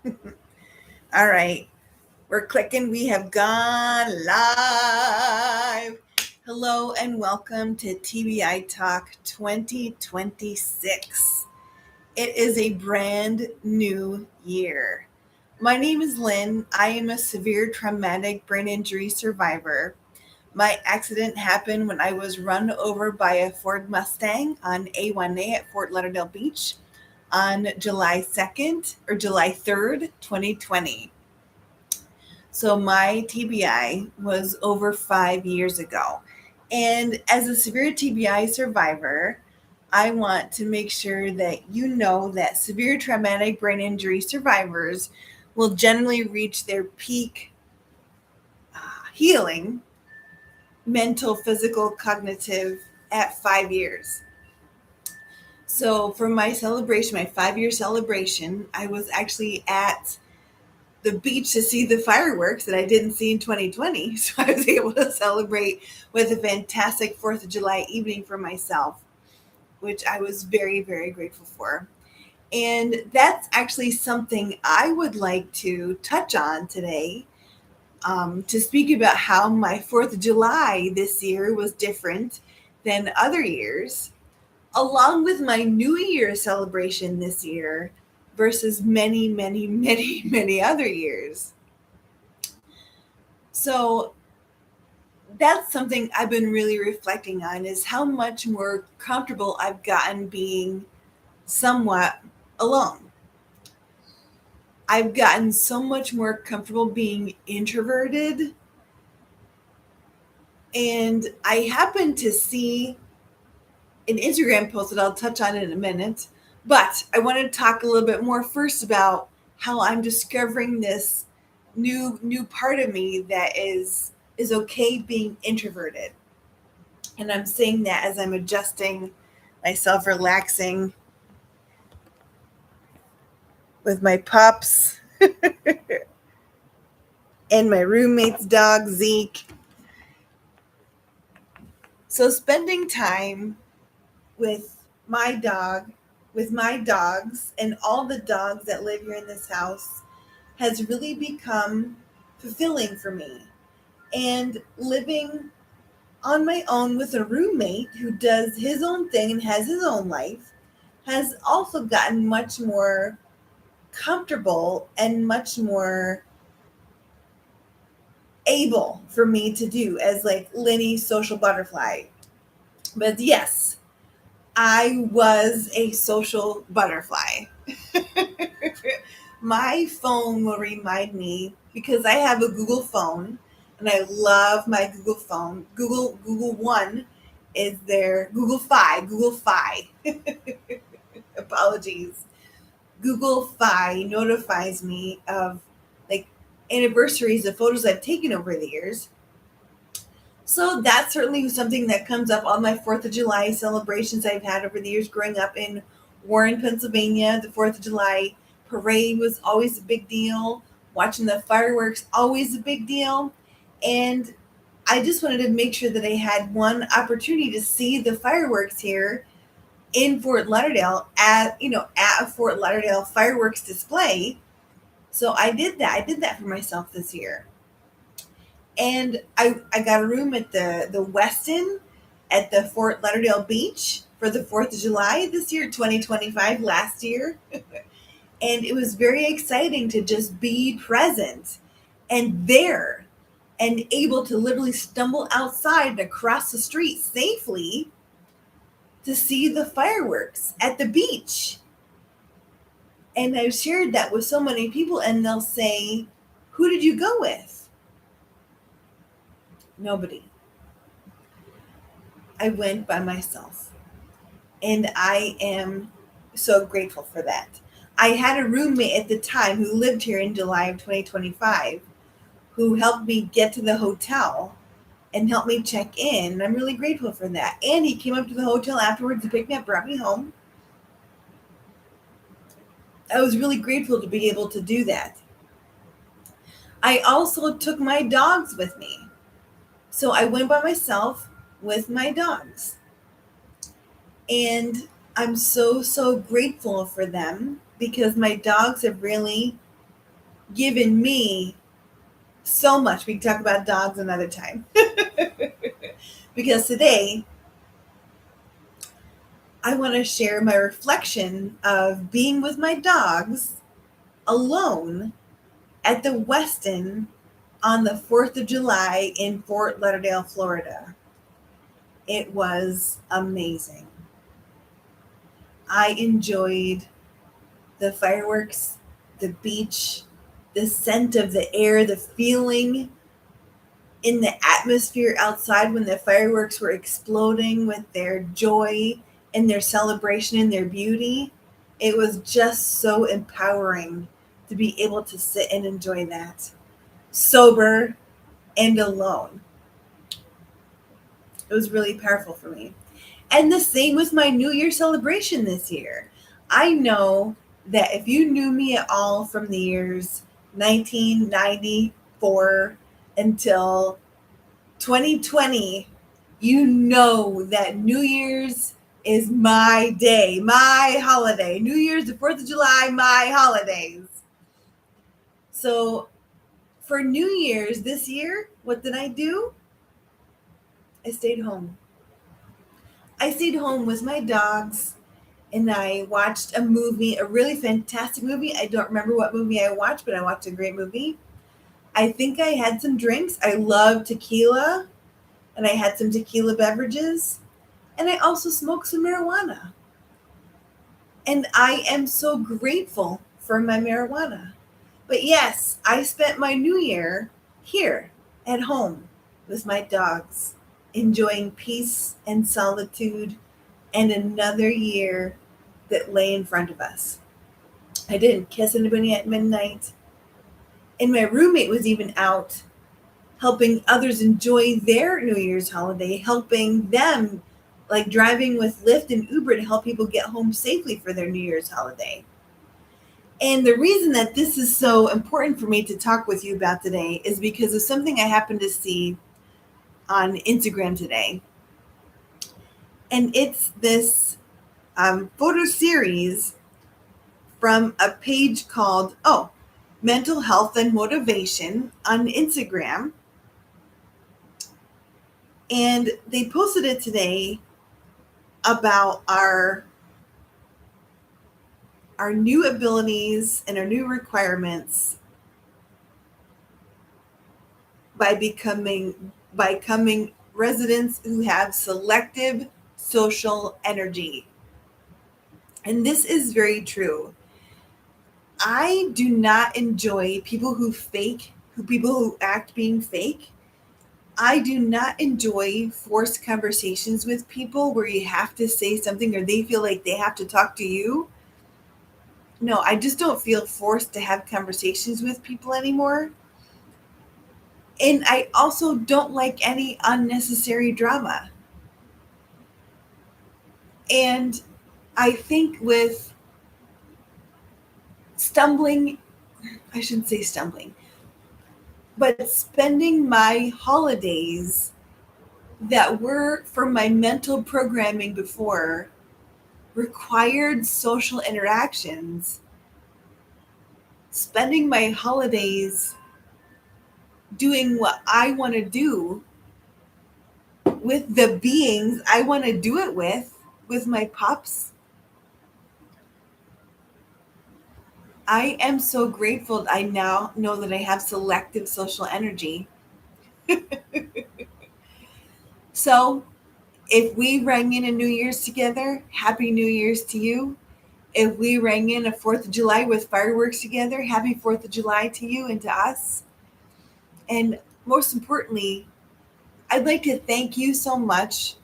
All right, we're clicking. We have gone live. Hello and welcome to TBI Talk 2026. It is a brand new year. My name is Lynn. I am a severe traumatic brain injury survivor. My accident happened when I was run over by a Ford Mustang on A1A at Fort Lauderdale Beach on July 2nd or July 3rd, 2020. So my TBI was over 5 years ago. And as a severe TBI survivor, I want to make sure that you know that severe traumatic brain injury survivors will generally reach their peak healing, mental, physical, cognitive, at 5 years. So for my celebration, my 5 year celebration, I was actually at the beach to see the fireworks that I didn't see in 2020. So I was able to celebrate with a fantastic 4th of July evening for myself, which I was very, very grateful for. And that's actually something I would like to touch on today, to speak about how my 4th of July this year was different than other years, along with my New Year celebration this year versus many, many, many, many other years. So that's something I've been really reflecting on, is how much more comfortable I've gotten being somewhat alone. I've gotten so much more comfortable being introverted. And I happened to see an Instagram post that I'll touch on in a minute. But I want to talk a little bit more first about how I'm discovering this new part of me that is okay being introverted. And I'm saying that as I'm adjusting myself, relaxing with my pups and my roommate's dog, Zeke. So, spending time with my dog, with my dogs, and all the dogs that live here in this house has really become fulfilling for me. And living on my own with a roommate who does his own thing and has his own life has also gotten much more comfortable and much more able for me to do as like Lenny social butterfly. But yes, I was a social butterfly. My phone will remind me, because I have a Google phone and I love my Google phone. Google One is their Google Fi. Apologies. Google Fi notifies me of like anniversaries of photos I've taken over the years. So that's certainly something that comes up on my 4th of July celebrations I've had over the years growing up in Warren, Pennsylvania. The 4th of July parade was always a big deal. Watching the fireworks, always a big deal. And I just wanted to make sure that I had one opportunity to see the fireworks here in Fort Lauderdale at a Fort Lauderdale fireworks display. So I did that. I did that for myself this year. And I got a room at the Westin at the Fort Lauderdale Beach for the 4th of July this year, 2025, last year. And it was very exciting to just be present and there and able to literally stumble outside and across the street safely to see the fireworks at the beach. And I've shared that with so many people, and they'll say, "Who did you go with?" Nobody. I went by myself. And I am so grateful for that. I had a roommate at the time who lived here in July of 2025 who helped me get to the hotel and helped me check in. And I'm really grateful for that. And he came up to the hotel afterwards to pick me up, brought me home. I was really grateful to be able to do that. I also took my dogs with me. So I went by myself with my dogs. And I'm so, so grateful for them because my dogs have really given me so much. We can talk about dogs another time. Because today I want to share my reflection of being with my dogs alone at the Westin on the 4th of July in Fort Lauderdale, Florida. It was amazing. I enjoyed the fireworks, the beach, the scent of the air, the feeling in the atmosphere outside when the fireworks were exploding with their joy and their celebration and their beauty. It was just so empowering to be able to sit and enjoy that, sober and alone. It was really powerful for me. And the same with my New Year celebration this year. I know that if you knew me at all from the years 1994 until 2020, you know that New Year's is my day, my holiday. New Year's, the 4th of July, my holidays. So for New Year's this year, what did I do? I stayed home. I stayed home with my dogs and I watched a movie, a really fantastic movie. I don't remember what movie I watched, but I watched a great movie. I think I had some drinks. I love tequila, and I had some tequila beverages, and I also smoked some marijuana. And I am so grateful for my marijuana. But yes, I spent my New Year here at home with my dogs, enjoying peace and solitude and another year that lay in front of us. I didn't kiss anybody at midnight. And my roommate was even out helping others enjoy their New Year's holiday, helping them, like driving with Lyft and Uber to help people get home safely for their New Year's holiday. And the reason that this is so important for me to talk with you about today is because of something I happened to see on Instagram today. And it's this photo series from a page called, Mental Health and Motivation on Instagram. And they posted it today about our new abilities and our new requirements by becoming residents who have selective social energy. And this is very true. I do not enjoy people who act being fake. I do not enjoy forced conversations with people where you have to say something or they feel like they have to talk to you. No, I just don't feel forced to have conversations with people anymore. And I also don't like any unnecessary drama. And I think with stumbling, I shouldn't say stumbling, but spending my holidays that were for my mental programming before required social interactions, spending my holidays doing what I want to do with the beings I want to do it with my pups. I am so grateful I now know that I have selective social energy. So if we rang in a New Year's together, Happy New Year's to you. If we rang in a 4th of July with fireworks together, Happy 4th of July to you and to us. And most importantly, I'd like to thank you so much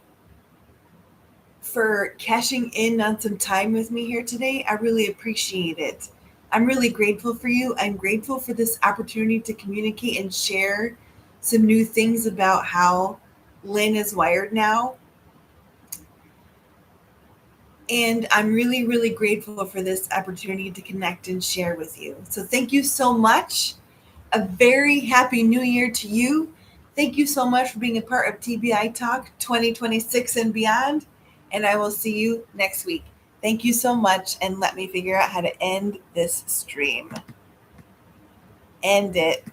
for cashing in on some time with me here today. I really appreciate it. I'm really grateful for you. I'm grateful for this opportunity to communicate and share some new things about how Lynn is wired now. And I'm really, really grateful for this opportunity to connect and share with you. So thank you so much. A very happy new year to you. Thank you so much for being a part of TBI Talk 2026 and beyond. And I will see you next week. Thank you so much. And let me figure out how to end this stream. end it.